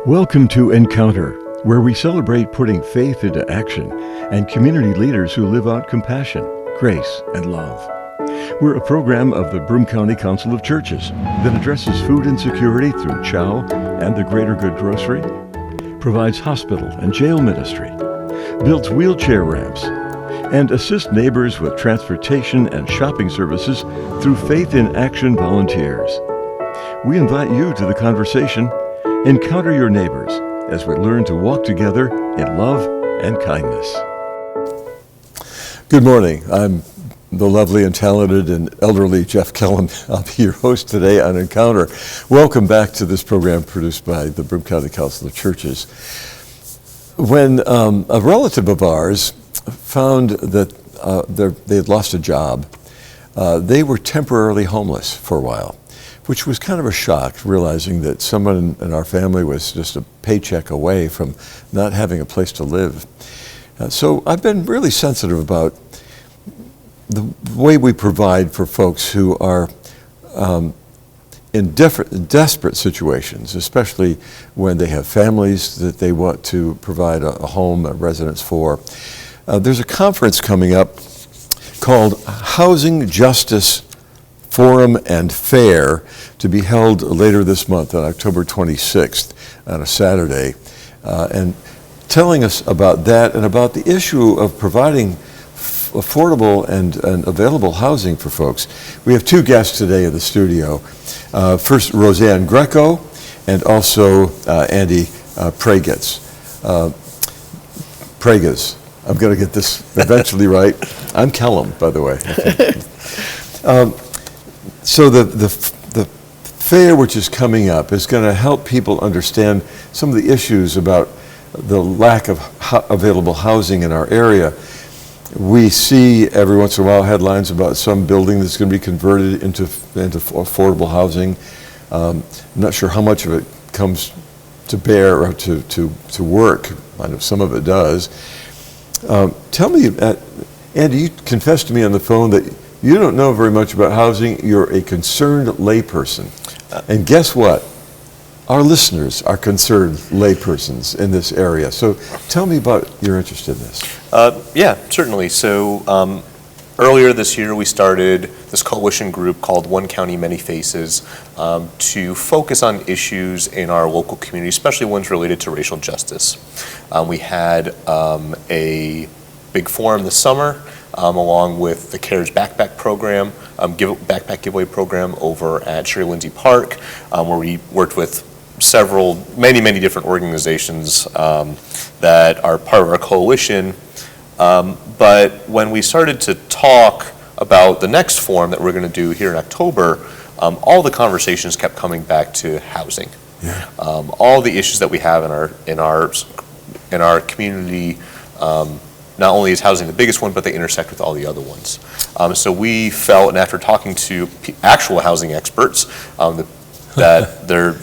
Welcome to Encounter, where we celebrate putting faith into action and community leaders who live out compassion, grace, and love. We're a program of the Broome County Council of Churches that addresses food insecurity through CHOW and the Greater Good Grocery, provides hospital and jail ministry, builds wheelchair ramps, and assists neighbors with transportation and shopping services through Faith in Action volunteers. We invite you to the conversation. Encounter your neighbors as we learn to walk together in love and kindness. Good morning. I'm the lovely and talented and elderly Jeff Kellam. I'll be your host today on Encounter. Welcome back to this program produced by the Broome County Council of Churches. When a relative of ours found that they had lost a job, they were temporarily homeless for a while, which was kind of a shock, realizing that someone in our family was just a paycheck away from not having a place to live. So I've been really sensitive about the way we provide for folks who are in desperate situations, especially when they have families that they want to provide a home, a residence for. There's a conference coming up called Housing Justice Forum and Fair to be held later this month on October 26th on a Saturday. And telling us about that and about the issue of providing affordable and available housing for folks. We have two guests today in the studio. First, Rozann Greco, and also Andy Pragacz. Pragacz. I'm going to get this eventually right. I'm Kellam, by the way. So the fair, which is coming up, is going to help people understand some of the issues about the lack of available housing in our area. We see every once in a while headlines about some building that's going to be converted into affordable housing. I'm not sure how much of it comes to bear or to work. I know some of it does. Tell me, Andy, you confessed to me on the phone that you don't know very much about housing. You're a concerned layperson. And guess what? Our listeners are concerned laypersons in this area. So tell me about your interest in this. Yeah, certainly. So earlier this year, we started this coalition group called One County, Many Faces to focus on issues in our local community, especially ones related to racial justice. We had a big forum this summer along with the CARES backpack program, backpack giveaway program over at Sherry Lindsay Park, where we worked with many different organizations that are part of our coalition. But when we started to talk about the next forum that we're going to do here in October, all the conversations kept coming back to housing. Yeah. All the issues that we have in our community. Not only is housing the biggest one, but they intersect with all the other ones. So we felt, and after talking to actual housing experts,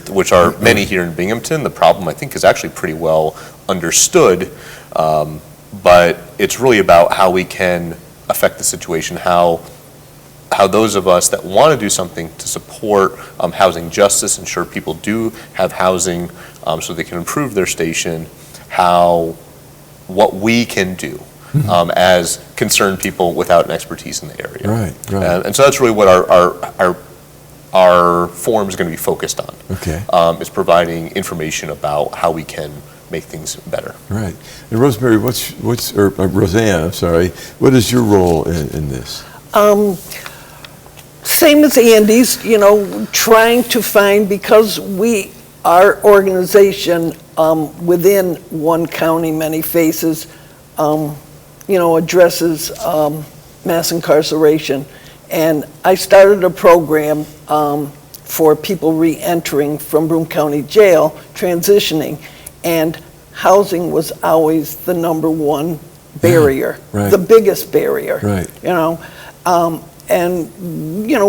which are many here in Binghamton, the problem I think is actually pretty well understood, but it's really about how we can affect the situation, how those of us that want to do something to support housing justice, ensure people do have housing so they can improve their station, what we can do as concerned people without an expertise in the area. Right. And so that's really what our forum is going to be focused on. Okay. Is providing information about how we can make things better. Right. And Rosemary, Rozann, I'm sorry, what is your role in this? Same as Andy's, trying to find, because our organization within One County, Many Faces, addresses mass incarceration. And I started a program for people re-entering from Broome County Jail, transitioning, and housing was always the number one barrier, the biggest barrier. Right.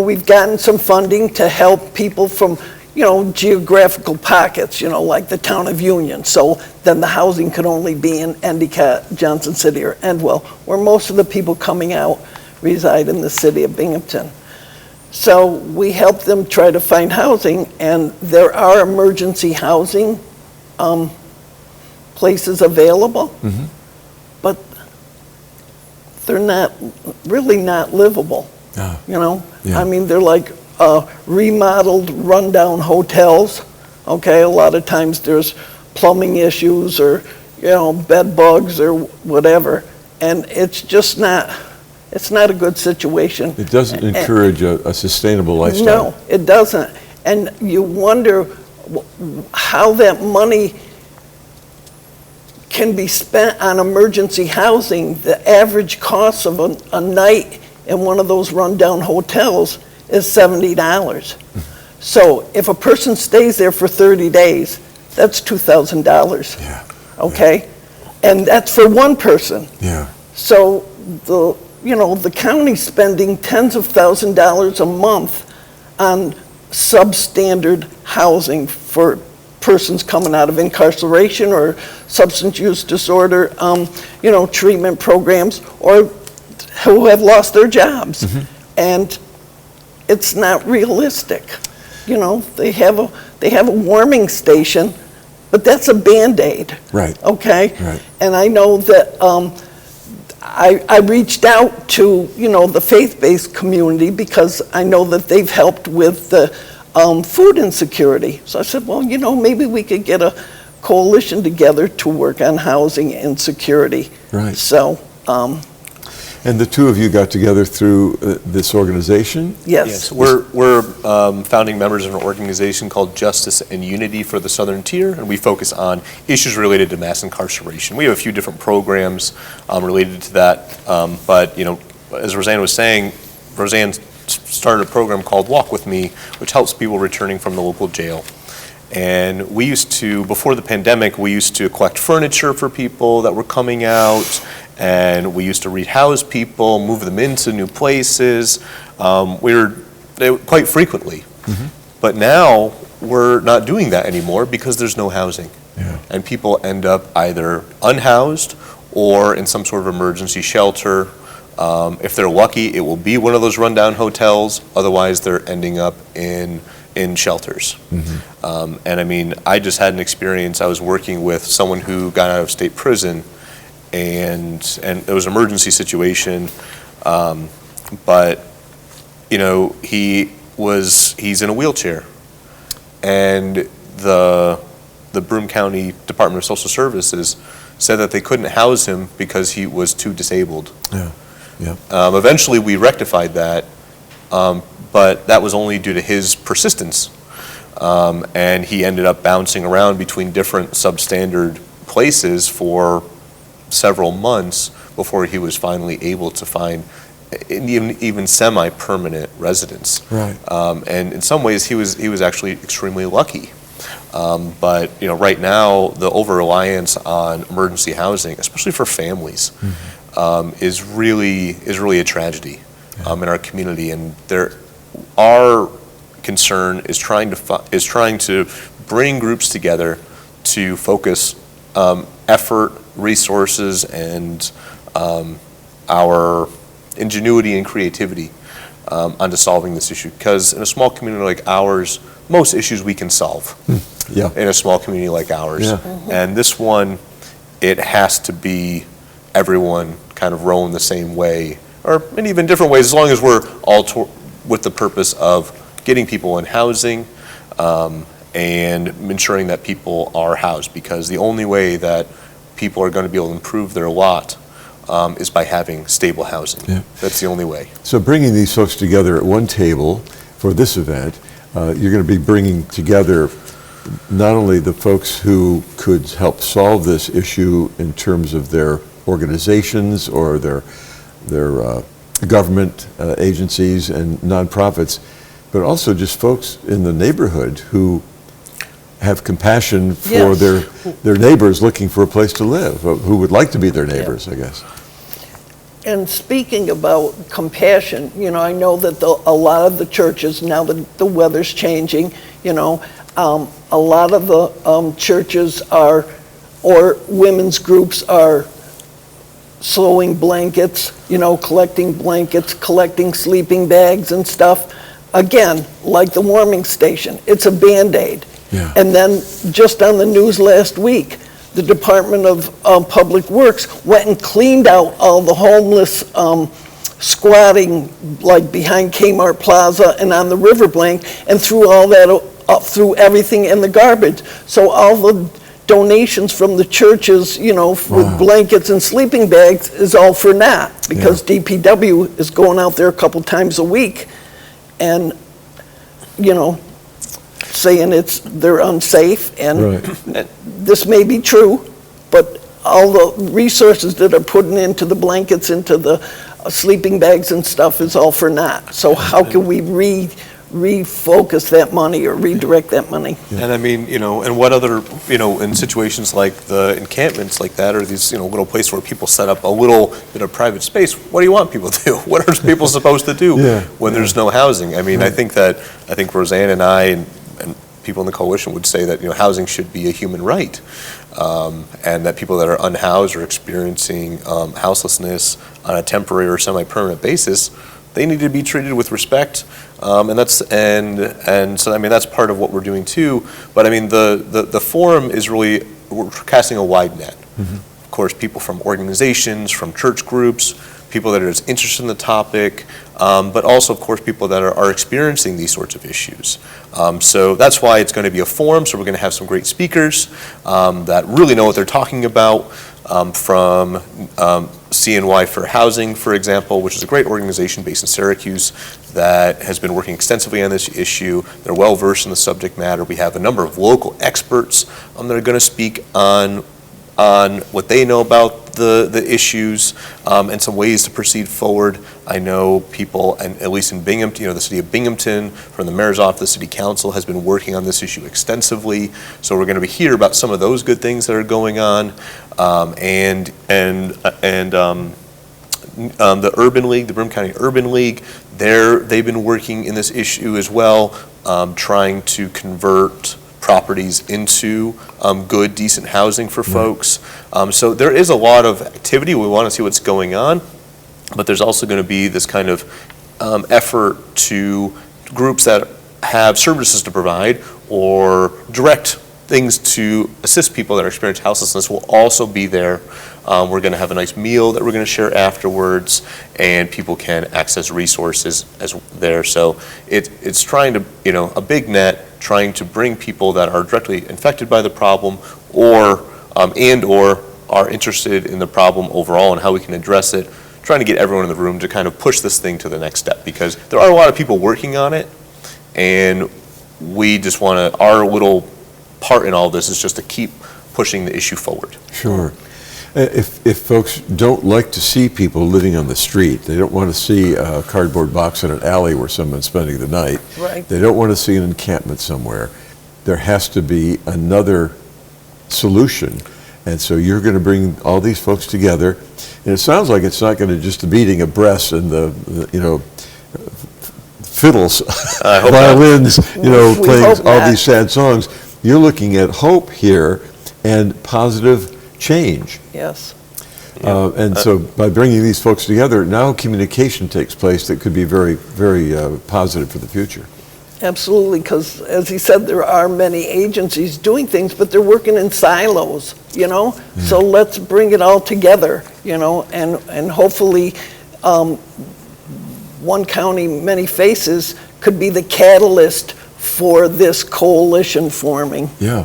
We've gotten some funding to help people from geographical pockets, like the town of Union. So then the housing could only be in Endicott, Johnson City, or Endwell, where most of the people coming out reside in the city of Binghamton. So we help them try to find housing, and there are emergency housing places available, but they're not livable. You know, Yeah. I mean, they're like remodeled, rundown hotels. Okay, a lot of times there's plumbing issues or, you know, bed bugs or whatever, and it's just not. It's not a good situation. It doesn't encourage a sustainable lifestyle. No, it doesn't. And you wonder how that money can be spent on emergency housing. The average cost of a night in one of those rundown hotels is $70. So if a person stays there for 30 days, that's $2,000. Yeah. Okay? And that's for one person. Yeah. So the county's spending tens of thousands of dollars a month on substandard housing for persons coming out of incarceration or substance use disorder, treatment programs, or who have lost their jobs. And it's not realistic. You know, they have a warming station, but that's a Band-Aid. Right. Okay? Right. And I know that I reached out to, the faith-based community because I know that they've helped with the food insecurity. So I said, well, maybe we could get a coalition together to work on housing insecurity. Right. So, And the two of you got together through this organization? yes. We're founding members of an organization called Justice and Unity for the Southern Tier, and we focus on issues related to mass incarceration. We have a few different programs related to that, but as Rozann was saying, Rozann started a program called Walk With Me, which helps people returning from the local jail. And we used to, before the pandemic, we used to collect furniture for people that were coming out, and we used to rehouse people, move them into new places. Quite frequently. But now we're not doing that anymore because there's no housing. Yeah. And people end up either unhoused or in some sort of emergency shelter. If they're lucky, it will be one of those rundown hotels. Otherwise, they're ending up in shelters. And I mean, I just had an experience. I was working with someone who got out of state prison, and it was an emergency situation. But he's in a wheelchair, and the Broome County Department of Social Services said that they couldn't house him because he was too disabled. Yeah. Yeah. Eventually, we rectified that, but that was only due to his persistence. And he ended up bouncing around between different substandard places for several months before he was finally able to find even semi-permanent residence. Right. And in some ways, he was actually extremely lucky. But right now, the over-reliance on emergency housing, especially for families, is really a tragedy in our community. And our concern is trying to bring groups together to focus effort, resources, and our ingenuity and creativity onto solving this issue. Because in a small community like ours, most issues we can solve. Yeah. In a small community like ours. Yeah. And this one, it has to be everyone kind of rowing the same way, or in even different ways, as long as we're all with the purpose of getting people in housing and ensuring that people are housed, because the only way that people are going to be able to improve their lot is by having stable housing. Yeah. That's the only way. So bringing these folks together at one table for this event, you're going to be bringing together not only the folks who could help solve this issue in terms of their organizations or their government agencies and nonprofits, but also just folks in the neighborhood who have compassion for Yes. their neighbors looking for a place to live, who would like to be their neighbors, I guess. And speaking about compassion, I know that a lot of the churches, now that the weather's changing, a lot of the churches or women's groups are sewing blankets, collecting blankets, collecting sleeping bags and stuff. Again, like the warming station, it's a Band-Aid. Yeah. And then just on the news last week, the Department of Public Works went and cleaned out all the homeless squatting, like behind Kmart Plaza and on the riverbank, and threw all that up, threw everything in the garbage. So all the donations from the churches, with blankets and sleeping bags is all for naught, because DPW is going out there a couple times a week and, saying they're unsafe, and this may be true, but all the resources that are putting into the blankets, into the sleeping bags and stuff is all for naught. So how can we refocus that money or redirect that money? And I mean, and what other, in situations like the encampments like that, or these, little places where people set up a little bit of private space, what do you want people to do? What are people supposed to do when there's no housing? I mean, I think Rozann and I and people in the coalition would say that, housing should be a human right. And that people that are unhoused or experiencing houselessness on a temporary or semi-permanent basis, they need to be treated with respect, and so I mean that's part of what we're doing too. But I mean the forum is really, we're casting a wide net. Of course, people from organizations, from church groups, people that are just interested in the topic, but also of course people that are experiencing these sorts of issues. So that's why it's going to be a forum. So we're going to have some great speakers that really know what they're talking about. From CNY for Housing, for example, which is a great organization based in Syracuse that has been working extensively on this issue. They're well versed in the subject matter. We have a number of local experts that are going to speak on what they know about the issues and some ways to proceed forward. I know people, and at least in Binghamton, the city of Binghamton, from the mayor's office, the city council has been working on this issue extensively. So we're going to hear about some of those good things that are going on, and the Urban League, the Broome County Urban League, they've been working in this issue as well, trying to convert properties into good, decent housing for folks. So there is a lot of activity. We want to see what's going on, but there's also going to be this kind of effort to groups that have services to provide or direct things to assist people that are experiencing houselessness will also be there. We're going to have a nice meal that we're going to share afterwards, and people can access resources as there. So it's trying to, a big net, trying to bring people that are directly infected by the problem or are interested in the problem overall and how we can address it, trying to get everyone in the room to kind of push this thing to the next step, because there are a lot of people working on it, and we just want to, our little part in all this is just to keep pushing the issue forward. Sure. If folks don't like to see people living on the street, they don't want to see a cardboard box in an alley where someone's spending the night. Right. They don't want to see an encampment somewhere. There has to be another solution. And so you're going to bring all these folks together. And it sounds like it's not going to just the beating of breasts and the fiddles, violins, playing all these sad songs. You're looking at hope here and positive change. Yes. And so by bringing these folks together, now communication takes place that could be very, very positive for the future. Absolutely, because as he said, there are many agencies doing things, but they're working in silos, So let's bring it all together, and hopefully one county, many faces could be the catalyst for this coalition forming. Yeah.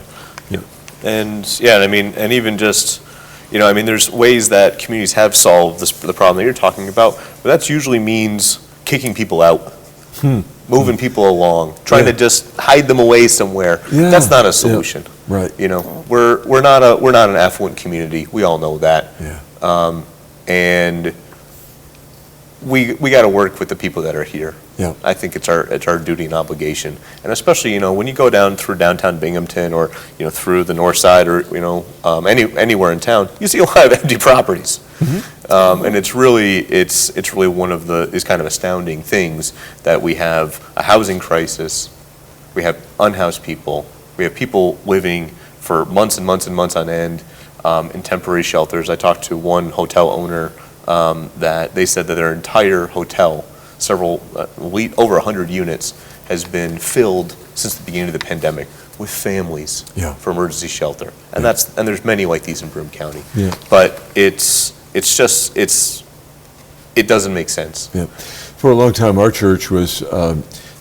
And and even just, there's ways that communities have solved the problem that you're talking about, but that usually means kicking people out, moving people along, trying to just hide them away somewhere. Yeah. That's not a solution. Yeah. Right. We're not an affluent community. We all know that. Yeah. And we got to work with the people that are here. Yeah. I think it's our duty and obligation, and especially when you go down through downtown Binghamton or through the north side or anywhere in town, you see a lot of empty properties, and it's really one of these kind of astounding things that we have a housing crisis, we have unhoused people, we have people living for months and months and months on end in temporary shelters. I talked to one hotel owner that they said that their entire hotel, over 100 units, has been filled since the beginning of the pandemic with families Yeah. for emergency shelter. And Yeah. and there's many like these in Broome County. Yeah. But it doesn't make sense. Yeah. For a long time, our church was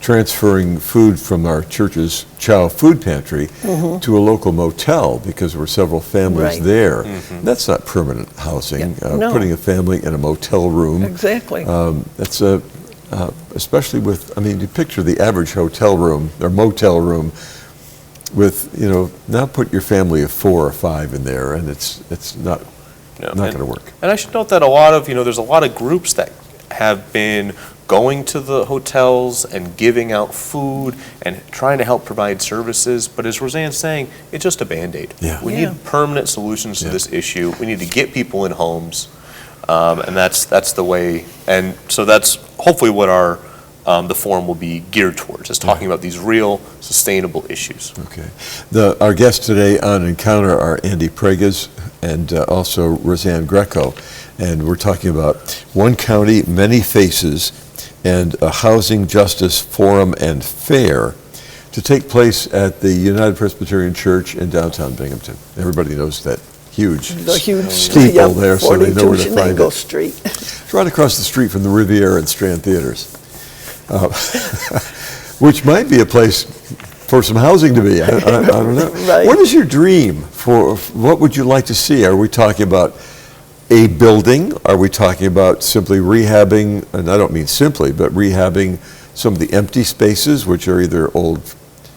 transferring food from our church's Chow food pantry to a local motel because there were several families Right. there. That's not permanent housing. Yeah. No. Putting a family in a motel room. Exactly. That's especially with, I mean, you picture the average hotel room or motel room with, now put your family of 4 or 5 in there, and it's not going to work. And I should note that there's a lot of groups that have been going to the hotels and giving out food and trying to help provide services. But as Rozann's saying, it's just a Band-Aid. Yeah. We Yeah. need permanent solutions to Yeah. this issue. We need to get people in homes. And that's the way. And so that's hopefully what the forum will be geared towards, is talking about these real sustainable issues. Okay. Our guests today on Encounter are Andy Pragacz and also Rozann Greco. And we're talking about One County, Many Faces, and a Housing Justice Forum and Fair to take place at the United Presbyterian Church in downtown Binghamton. Everybody knows that huge steeple there, so they know where to find it. Street. It's right across the street from the Riviera and Strand Theaters, which might be a place for some housing to be. I don't know. Right. What is your dream for? What would you like to see? Are we talking about a building? Are we talking about simply rehabbing, and I don't mean simply, but rehabbing some of the empty spaces, which are either old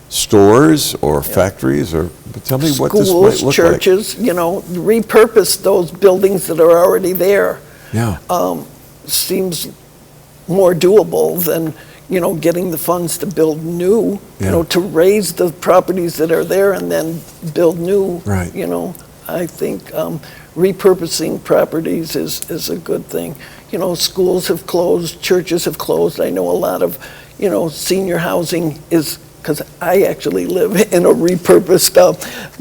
stores or factories, or tell me what this might look Schools, churches, repurpose those buildings that are already there. like. Yeah. Seems more doable than, getting the funds to build new, Yeah. to raise the properties that are there and then build new. Right. I think repurposing properties is a good thing. Schools have closed, churches have closed. I know a lot of, senior housing is, because I actually live in a repurposed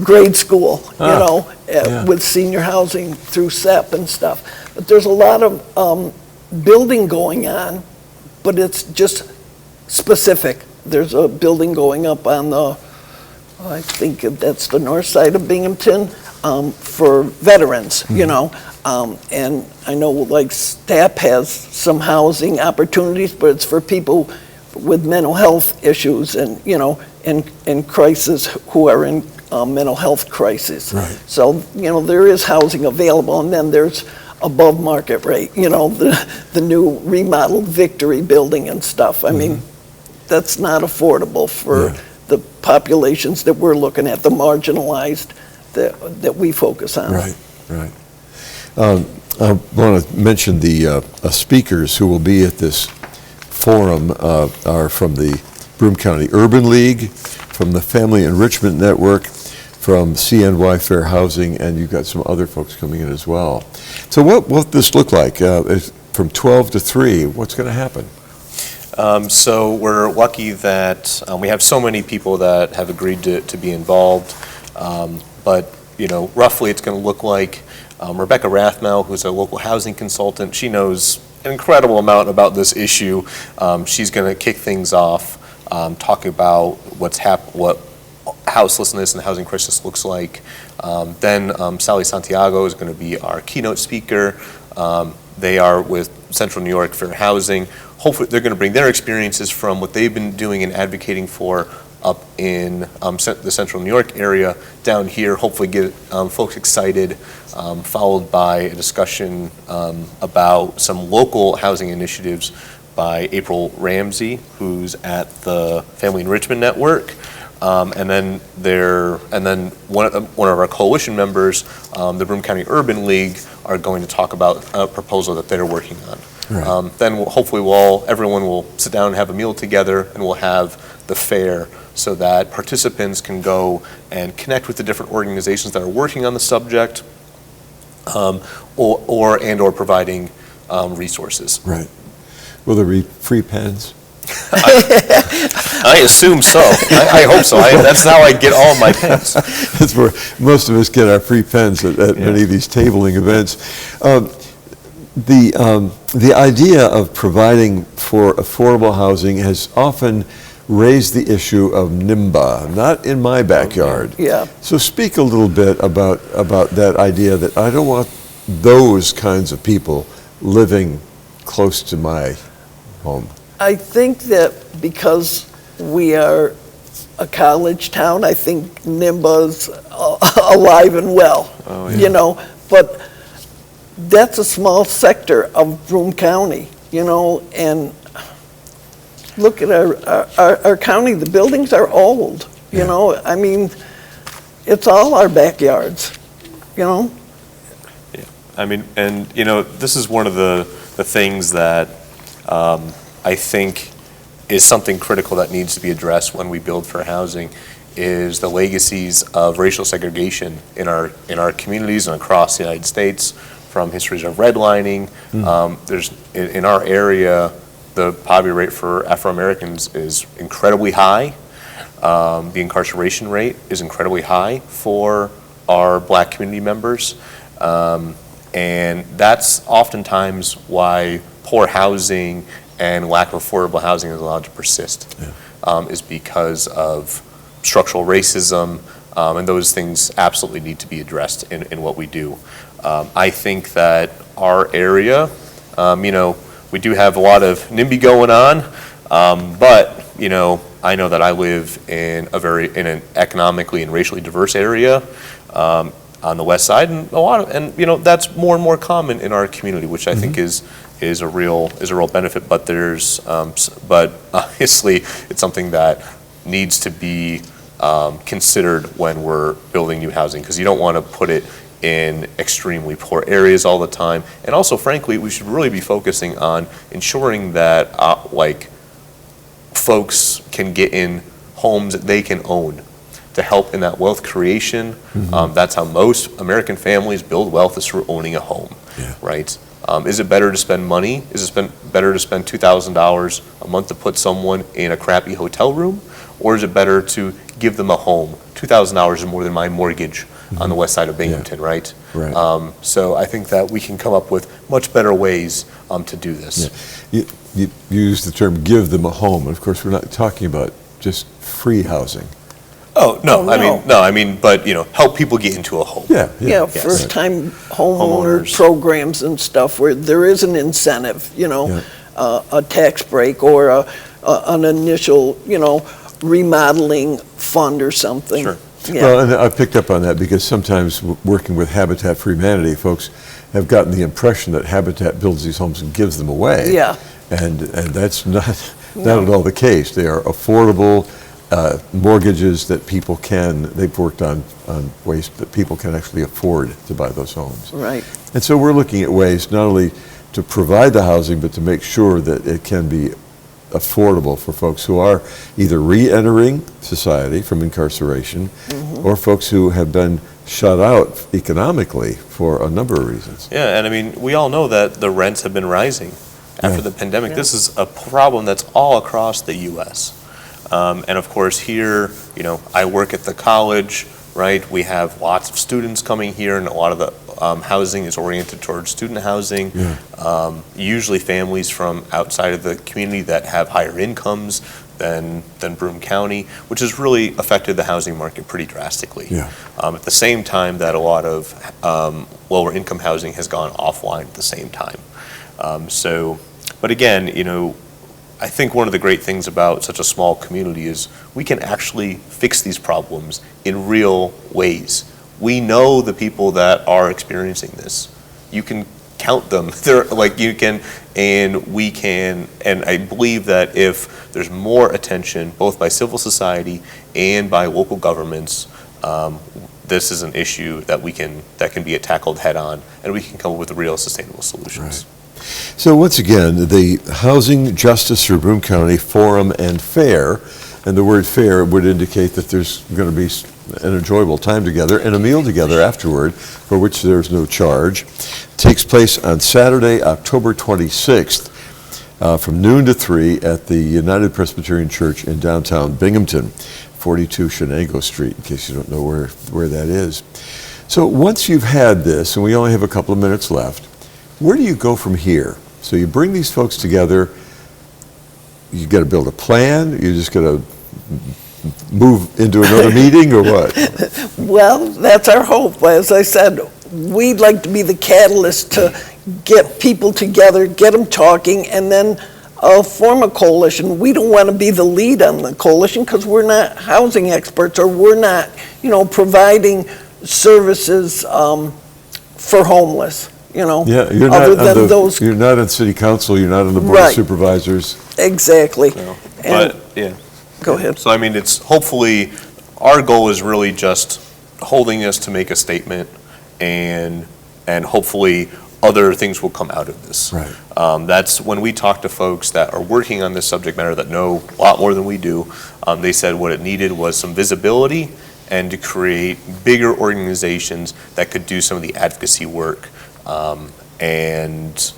grade school, yeah. with senior housing through SEP and stuff. But there's a lot of building going on, but it's just specific. There's a building going up on I think that's the north side of Binghamton, for veterans, and I know like STAP has some housing opportunities, but it's for people with mental health issues and, in crisis, who are in mental health crisis. Right. So, there is housing available, and then there's above market rate, the new remodeled Victory building and stuff. I mean, that's not affordable for the populations that we're looking at, the marginalized that we focus on. Right. I want to mention the speakers who will be at this forum are from the Broome County Urban League, from the Family Enrichment Network, from CNY Fair Housing, and you've got some other folks coming in as well. So what this look like? From 12 to 3, what's going to happen? So we're lucky that we have so many people that have agreed to be involved. But roughly it's going to look like Rebecca Rathmel, who's a local housing consultant. She knows an incredible amount about this issue. She's going to kick things off, talking about what houselessness and housing crisis looks like. Then Sally Santiago is going to be our keynote speaker. They are with Central New York Fair Housing. Hopefully they're going to bring their experiences from what they've been doing and advocating for up in the Central New York area down here, hopefully get folks excited, followed by a discussion about some local housing initiatives by April Ramsey, who's at the Family Enrichment Network. And then one of our coalition members, the Broome County Urban League, are going to talk about a proposal that they're working on. Right. Then hopefully everyone will sit down and have a meal together, and we'll have the fair so that participants can go and connect with the different organizations that are working on the subject, or providing resources. Right. Will there be free pens? I assume so. I hope so. That's how I get all my pens. That's where most of us get our free pens at many of these tabling events. The idea of providing for affordable housing has often raised the issue of NIMBA, not in my backyard. Yeah. So speak a little bit about that idea that I don't want those kinds of people living close to my home. I think that because we are a college town, I think NIMBA's alive and well, Oh, yeah. you know, but that's a small sector of Broome County, you know, and look at our county, the buildings are old, you Yeah. know, I mean, it's all our backyards, you know? Yeah, I mean, and you know, this is one of the things that I think is something critical that needs to be addressed when we build for housing, is the legacies of racial segregation in our communities and across the United States, from histories of redlining. There's in our area, the poverty rate for Afro-Americans is incredibly high. The incarceration rate is incredibly high for our Black community members. And that's oftentimes why poor housing and lack of affordable housing is allowed to persist, is because of structural racism, and those things absolutely need to be addressed in what we do. I think that our area, you know, we do have a lot of NIMBY going on, but you know, I know that I live in an economically and racially diverse area on the west side, and you know, that's more and more common in our community, which I think is a real benefit. But but obviously it's something that needs to be considered when we're building new housing, because you don't want to put it in extremely poor areas all the time. And also, frankly, we should really be focusing on ensuring that like folks can get in homes that they can own, to help in that wealth creation. That's how most American families build wealth, is through owning a home, right? Is it better to spend money? Is it better to spend $2,000 a month to put someone in a crappy hotel room? Or is it better to give them a home? $2,000 is more than my mortgage on the west side of Binghamton, right? Right. So I think that we can come up with much better ways to do this. You use the term "give them a home," and of course, we're not talking about just free housing. Oh, no, no. I mean, but, you know, help people get into a home. Yeah, first-time homeowner Homeowners. programs and stuff where there is an incentive, you know, a tax break or an initial, you know, remodeling fund or something. Sure. Yeah. Well, and I picked up on that because sometimes working with Habitat for Humanity, folks have gotten the impression that Habitat builds these homes and gives them away. Yeah. And that's not at all the case. They are affordable mortgages that people they've worked on ways that people can actually afford to buy those homes. Right. And so we're looking at ways not only to provide the housing, but to make sure that it can be affordable for folks who are either re-entering society from incarceration or folks who have been shut out economically for a number of reasons. Yeah, and I mean, we all know that the rents have been rising after the pandemic. Yeah. This is a problem that's all across the U.S. And of course here, you know, I work at the college, right? We have lots of students coming here, and a lot of the housing is oriented towards student housing. Usually families from outside of the community that have higher incomes than Broome County, which has really affected the housing market pretty drastically. At the same time that a lot of lower income housing has gone offline at the same time. But again, you know, I think one of the great things about such a small community is we can actually fix these problems in real ways. We know the people that are experiencing this. You can count them. They're like you can, and we can, and I believe that if there's more attention, both by civil society and by local governments, this is an issue that can be tackled head on, and we can come up with real sustainable solutions. Right. So once again, the Housing Justice for Broome County Forum and Fair, and the word fair would indicate that there's going to be an enjoyable time together and a meal together afterward, for which there's no charge. Takes place on Saturday, October 26th, from noon to 3 at the United Presbyterian Church in downtown Binghamton, 42 Shenango Street, in case you don't know where that is. So once you've had this, and we only have a couple of minutes left, where do you go from here? So you bring these folks together, you got to build a plan? You're just going to move into another meeting or what? Well, that's our hope. As I said, we'd like to be the catalyst to get people together, get them talking, and then form a coalition. We don't want to be the lead on the coalition because we're not housing experts, or we're not, providing services for homeless. Yeah, you're other not than those. You're not in city council. You're not in the board of Right. supervisors. Exactly. No. And- But, yeah. Go ahead. So, I mean, it's hopefully, our goal is really just holding us to make a statement, and hopefully other things will come out of this. Right. That's when we talk to folks that are working on this subject matter that know a lot more than we do. They said what it needed was some visibility and to create bigger organizations that could do some of the advocacy work. And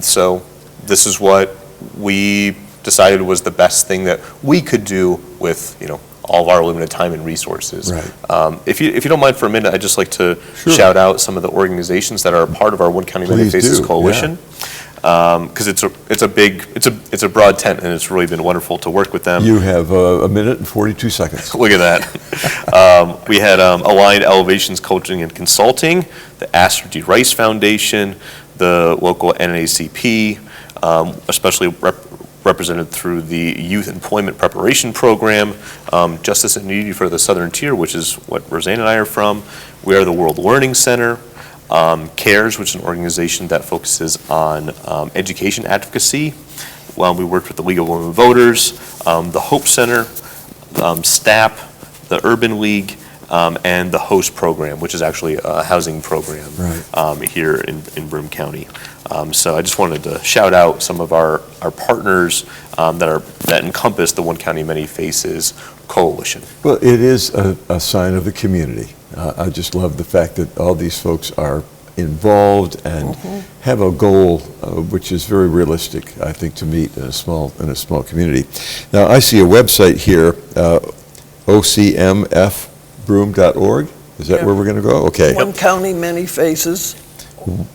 so this is what we decided was the best thing that we could do with, all of our limited time and resources. Right. If you don't mind for a minute, I'd just like to Sure. shout out some of the organizations that are part of our One County Many Please Faces do, Coalition. Because it's a broad tent, and it's really been wonderful to work with them. You have a minute and 42 seconds. Look at that. We had Aligned Elevations Coaching and Consulting, the Astor D. Rice Foundation, the local NACP, especially represented through the Youth Employment Preparation Program, Justice and Unity for the Southern Tier, which is what Rozann and I are from. We are the World Learning Center, CARES, which is an organization that focuses on education advocacy. We worked with the League of Women Voters, the Hope Center, STAP, the Urban League, and the HOST program, which is actually a housing program here in Broome County. So I just wanted to shout out some of our partners that encompass the One County Many Faces Coalition. Well, it is a sign of the community. I just love the fact that all these folks are involved and have a goal which is very realistic, I think, to meet in a small community. Now, I see a website here, ocmfbroome.org. Is that where we're going to go? Okay. One County, Many Faces.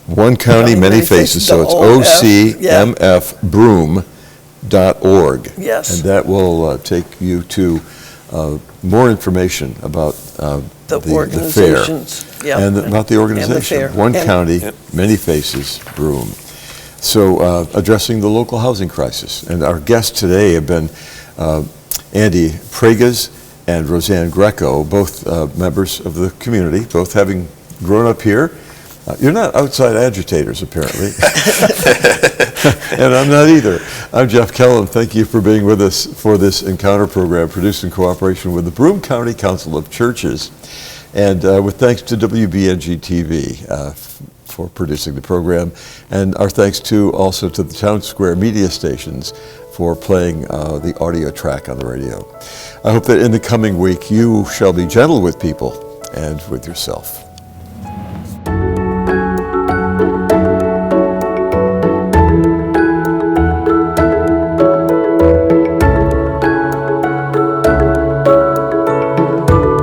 One County, Many Faces. So it's ocmfbroome.org. Yes. And that will take you to more information about The fair. organizations. Yeah. And about the organization. fair. One And- County, Many Faces, Broome. So addressing the local housing crisis. And our guests today have been Andy Pragacz and Rozann Greco, both members of the community, both having grown up here. You're not outside agitators, apparently. And I'm not either. I'm Jeff Kellam. Thank you for being with us for this Encounter program produced in cooperation with the Broome County Council of Churches, and with thanks to WBNG TV for producing the program, and our thanks also to the Town Square media stations for playing the audio track on the radio. I hope that in the coming week you shall be gentle with people and with yourself.